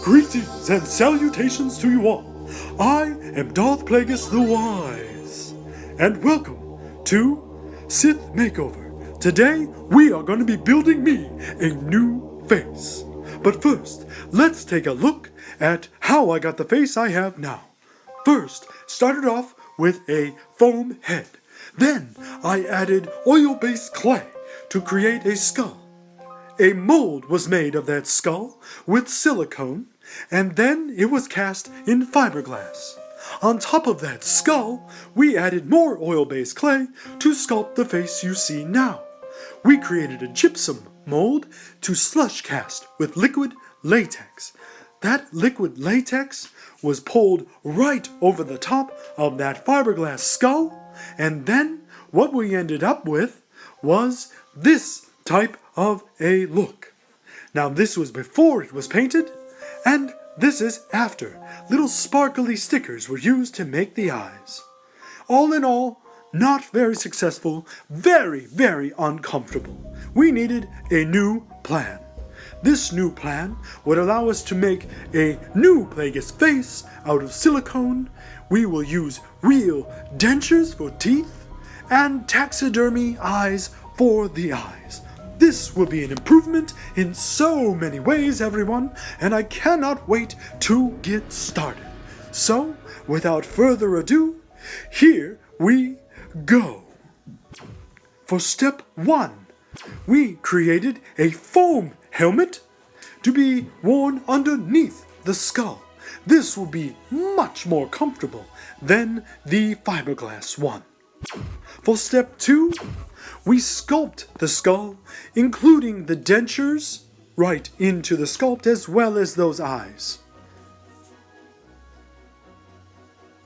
Greetings and salutations to you all. I am Darth Plagueis the Wise, and welcome to Sith Makeover. Today we are going to be building me a new face. But first, let's take a look at how I got the face I have now. First, started off with a foam head. Then I added oil-based clay to create a skull. A mold was made of that skull with silicone, and then it was cast in fiberglass. On top of that skull, we added more oil-based clay to sculpt the face you see now. We created a gypsum mold to slush cast with liquid latex. That liquid latex was pulled right over the top of that fiberglass skull, and then what we ended up with was this type of a look. Now this was before it was painted, and this is after. Little sparkly stickers were used to make the eyes. All in all, not very successful, very uncomfortable. We needed a new plan. This new plan would allow us to make a new Plagueis face out of silicone. We will use real dentures for teeth and taxidermy eyes for the eyes. This will be an improvement in so many ways, everyone, and I cannot wait to get started. So, without further ado, here we go. For step 1, we created a foam helmet to be worn underneath the skull. This will be much more comfortable than the fiberglass one. For step 2, we sculpt the skull, including the dentures, right into the sculpt as well as those eyes.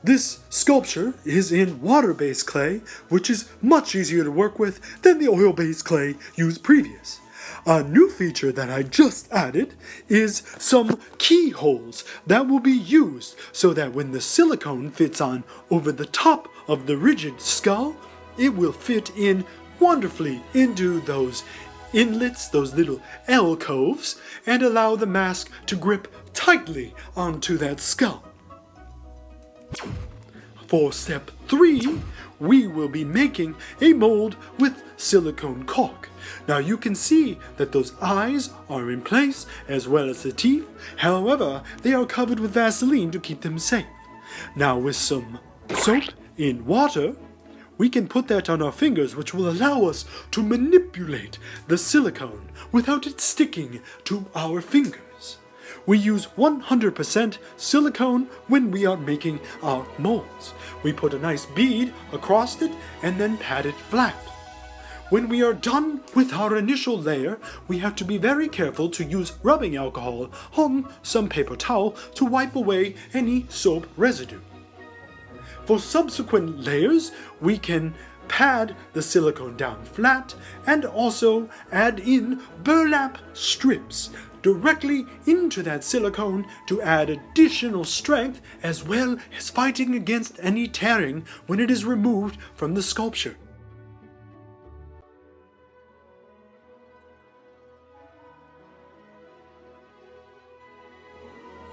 This sculpture is in water-based clay, which is much easier to work with than the oil-based clay used previous. A new feature that I just added is some keyholes that will be used so that when the silicone fits on over the top of the rigid skull, it will fit in wonderfully into those inlets, those little alcoves, and allow the mask to grip tightly onto that skull. For step 3, we will be making a mold with silicone caulk. Now you can see that those eyes are in place as well as the teeth. However, they are covered with Vaseline to keep them safe. Now with some soap in water, we can put that on our fingers, which will allow us to manipulate the silicone without it sticking to our fingers. We use 100% silicone when we are making our molds. We put a nice bead across it and then pat it flat. When we are done with our initial layer, we have to be very careful to use rubbing alcohol on some paper towel to wipe away any soap residue. For subsequent layers, we can pad the silicone down flat and also add in burlap strips directly into that silicone to add additional strength as well as fighting against any tearing when it is removed from the sculpture.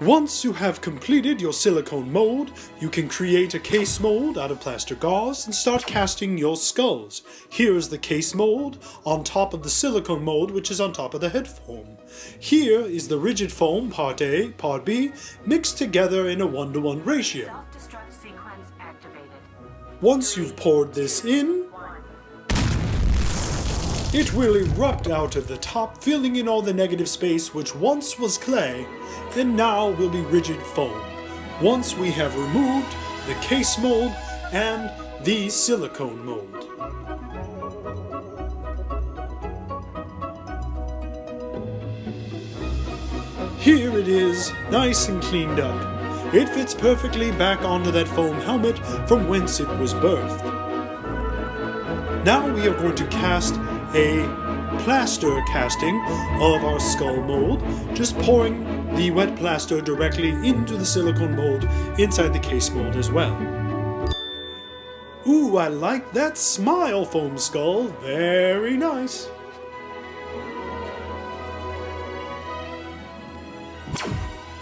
Once you have completed your silicone mold, you can create a case mold out of plaster gauze and start casting your skulls. Here is the case mold on top of the silicone mold, which is on top of the head foam. Here is the rigid foam, part A, part B, mixed together in a 1-to-1 ratio. Once you've poured this in, it will erupt out of the top, filling in all the negative space which once was clay and now will be rigid foam, once we have removed the case mold and the silicone mold. Here it is, nice and cleaned up. It fits perfectly back onto that foam helmet from whence it was birthed. Now we are going to cast a plaster casting of our skull mold, just pouring the wet plaster directly into the silicone mold inside the case mold as well. Ooh, I like that smile foam skull, very nice.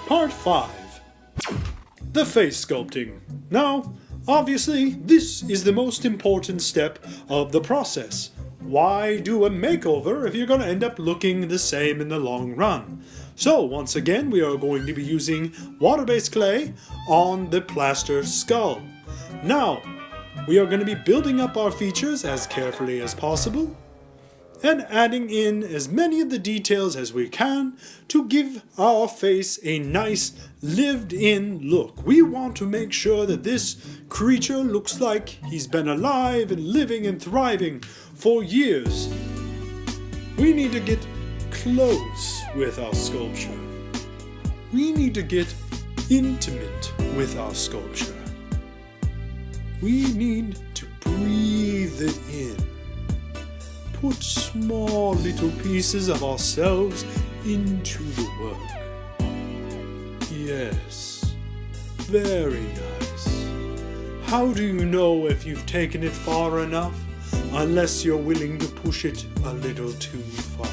Part 5. The face sculpting. Now, obviously, this is the most important step of the process. Why do a makeover if you're going to end up looking the same in the long run? So, once again, we are going to be using water-based clay on the plaster skull. Now, we are going to be building up our features as carefully as possible and adding in as many of the details as we can to give our face a nice lived-in look. We want to make sure that this creature looks like he's been alive and living and thriving for years. We need to get close with our sculpture. We need to get intimate with our sculpture. We need to breathe it in. Put small little pieces of ourselves into the work. Yes, very nice. How do you know if you've taken it far enough? Unless you're willing to push it a little too far.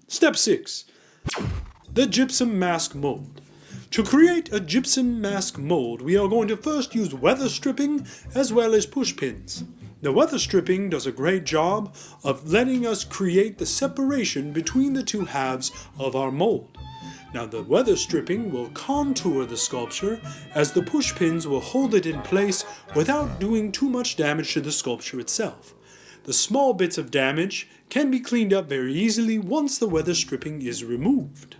Step 6. The Gypsum Mask Mold. To create a gypsum mask mold, we are going to first use weather stripping as well as push pins. The weather stripping does a great job of letting us create the separation between the two halves of our mold. Now the weather stripping will contour the sculpture as the push pins will hold it in place without doing too much damage to the sculpture itself. The small bits of damage can be cleaned up very easily once the weather stripping is removed.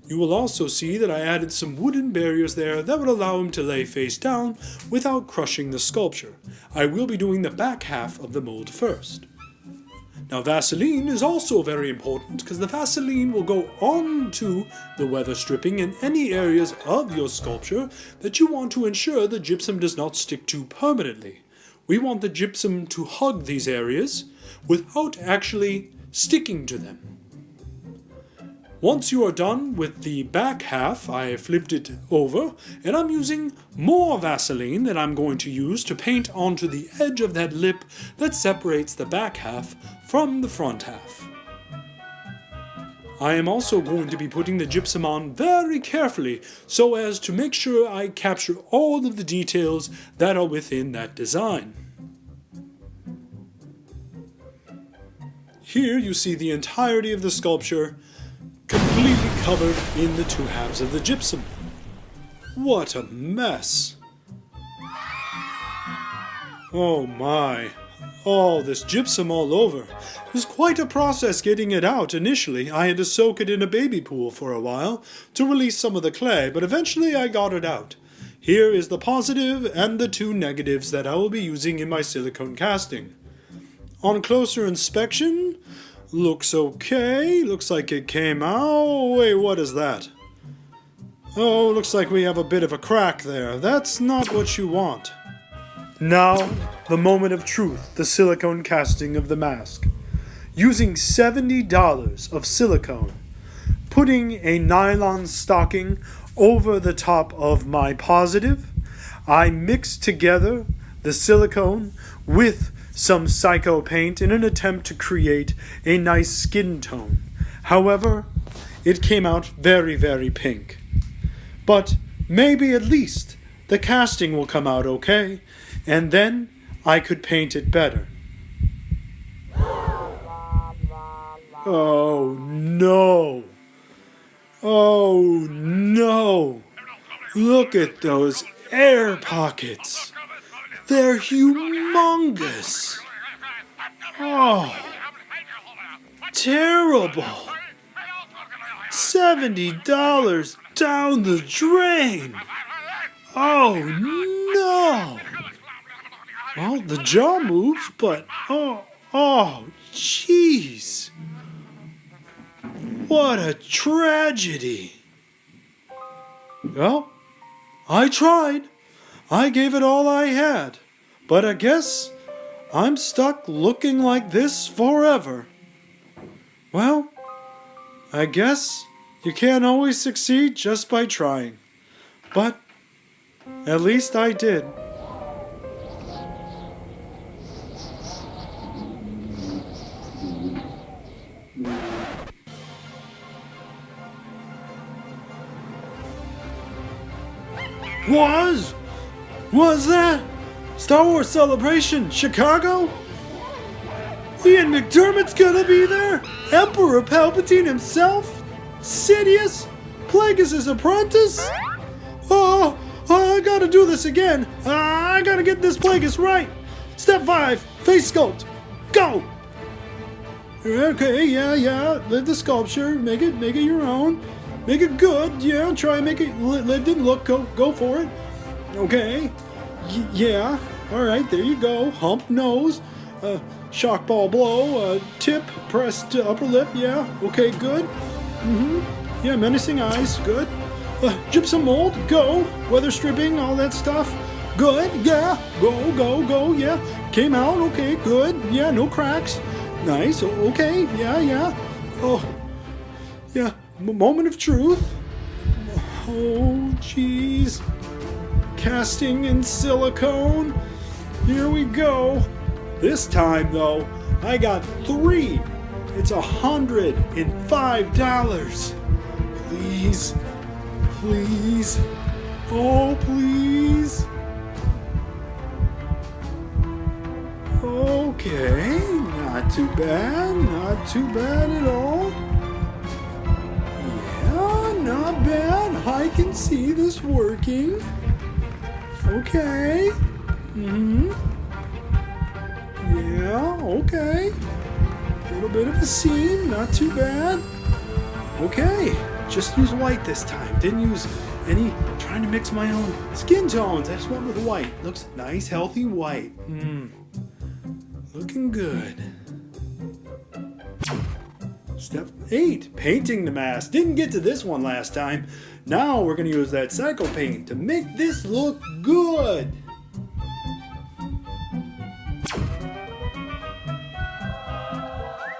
You will also see that I added some wooden barriers there that would allow him to lay face down without crushing the sculpture. I will be doing the back half of the mold first. Now Vaseline is also very important because the Vaseline will go onto the weather stripping in any areas of your sculpture that you want to ensure the gypsum does not stick to permanently. We want the gypsum to hug these areas without actually sticking to them. Once you are done with the back half, I flipped it over, and I'm using more Vaseline that I'm going to use to paint onto the edge of that lip that separates the back half from the front half. I am also going to be putting the gypsum on very carefully so as to make sure I capture all of the details that are within that design. Here you see the entirety of the sculpture completely covered in the two halves of the gypsum. What a mess! Oh my, all this gypsum all over. It was quite a process getting it out. Initially, I had to soak it in a baby pool for a while to release some of the clay, but eventually I got it out. Here is the positive and the two negatives that I will be using in my silicone casting. On closer inspection, looks okay. Looks like it came out. Wait, what is that? Oh, looks like we have a bit of a crack there. That's not what you want. Now, the moment of truth, the silicone casting of the mask. Using $70 of silicone, putting a nylon stocking over the top of my positive, I mixed together the silicone with some Psycho paint in an attempt to create a nice skin tone. However, it came out very, very pink. But maybe at least the casting will come out okay, and then I could paint it better. Oh no! Oh no! Look at those air pockets! They're humongous! Oh, terrible! $70 down the drain! Oh no! Well, the jaw moves, but oh, jeez! What a tragedy! Well, I tried. I gave it all I had, but I guess I'm stuck looking like this forever. Well, I guess you can't always succeed just by trying, but at least I did. Was that Star Wars Celebration Chicago? Ian McDermott's gonna be there? Emperor Palpatine himself? Sidious? Plagueis' apprentice? Oh, I gotta do this again. I gotta get this Plagueis right. Step 5, face sculpt. Go! Okay, yeah. Live the sculpture. Make it your own. Make it good. Yeah, try and make it lived in look. Go for it. Okay. Yeah. All right, there you go. Hump nose. Shock ball blow. Tip pressed upper lip. Yeah. Okay, good. Yeah, menacing eyes. Good. Gypsum mold. Go. Weather stripping. All that stuff. Good. Yeah. Go. Yeah. Came out. Okay. Good. Yeah. No cracks. Nice. Okay. Yeah. Oh. Yeah. Moment of truth. Oh, jeez. Casting in silicone. Here we go. This time, though, I got 3. It's $105. Please. Oh, please. Okay, not too bad at all. Yeah, not bad. I can see this working. Okay. Yeah, okay. A little bit of a seam, not too bad. Okay, just use white this time. Didn't use any, trying to mix my own skin tones. I just went with white. Looks nice, healthy white. Looking good. Step 8, painting the mask. Didn't get to this one last time. Now we're going to use that cycle paint to make this look good.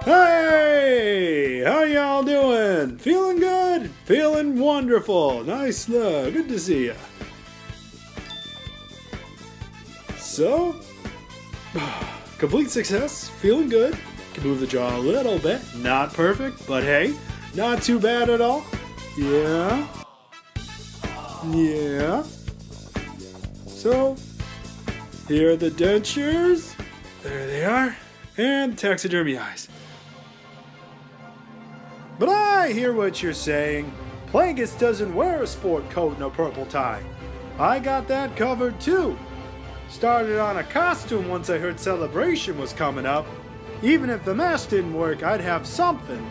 Hey, how y'all doing? Feeling good? Feeling wonderful. Nice look. Good to see ya. So, complete success. Feeling good. Can move the jaw a little bit. Not perfect, but hey, not too bad at all. Yeah. So, here are the dentures. There they are. And taxidermy eyes. But I hear what you're saying. Plagueis doesn't wear a sport coat and a purple tie. I got that covered too. Started on a costume once I heard Celebration was coming up. Even if the mask didn't work, I'd have something.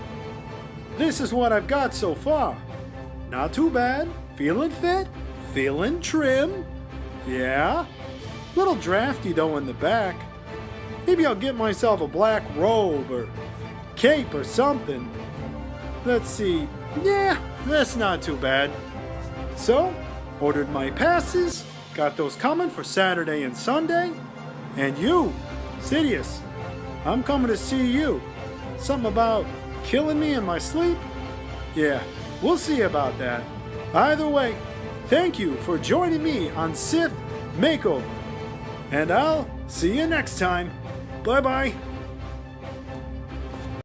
This is what I've got so far. Not too bad. Feeling fit. Feeling trim. Yeah. Little drafty though in the back. Maybe I'll get myself a black robe or cape or something. Let's see. Yeah, that's not too bad. So, ordered my passes. Got those coming for Saturday and Sunday. And you, Sidious, I'm coming to see you. Something about killing me in my sleep? Yeah, we'll see about that. Either way, thank you for joining me on Sith Makeover. And I'll see you next time. Bye-bye.